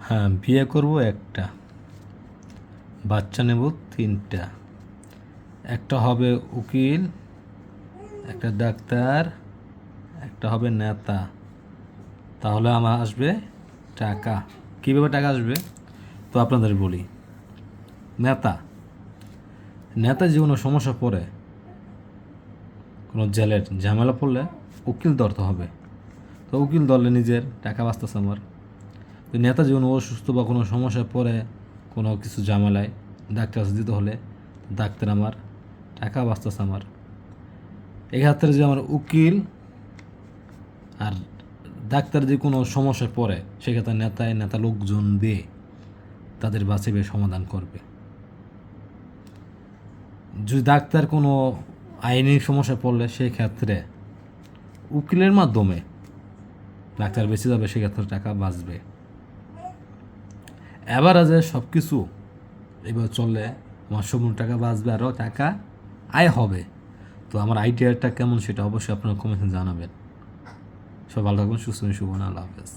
হ্যাঁ, বিয়ে করব একটা, বাচ্চা নেব তিনটা। একটা হবে উকিল, একটা ডাক্তার, একটা হবে নেতা। তাহলে আমার আসবে টাকা। কীভাবে টাকা আসবে? তো আপনাদের বলি। নেতা নেতা যে কোনো সমস্যা পড়ে, কোনো জেলের ঝামেলা পড়লে উকিল ধরতে হবে। তো উকিল ধরলে নিজের টাকা বাঁচতেছে আমার। তো নেতা যে কোনো অসুস্থ বা কোনো সমস্যায় পড়ে, কোনো কিছু ঝামেলায় ডাক্তার কাছে দিতে হলে ডাক্তার আমার, টাকা বাঁচতেছে আমার। এক্ষেত্রে যে আমার উকিল আর ডাক্তার যে কোনো সমস্যায় পড়ে, সেক্ষেত্রে নেতা লোকজন দিয়ে তাদের বাঁচিয়ে সমাধান করবে। যদি ডাক্তার কোনো আইনি সমস্যায় পড়লে সেই ক্ষেত্রে উকিলের মাধ্যমে ডাক্তার বেঁচে যাবে, সেক্ষেত্রে টাকা বাঁচবে। এভারেজে সব কিছু এবার চললে আমার সম্পূর্ণ টাকা বাঁচবে, আরও টাকা আয় হবে। তো আমার আইডিয়াটা কেমন সেটা অবশ্যই আপনারা কমেন্টে জানাবেন। সব ভালো থাকবেন, সুস্থ শুভ, আল্লাহ হাফেজ।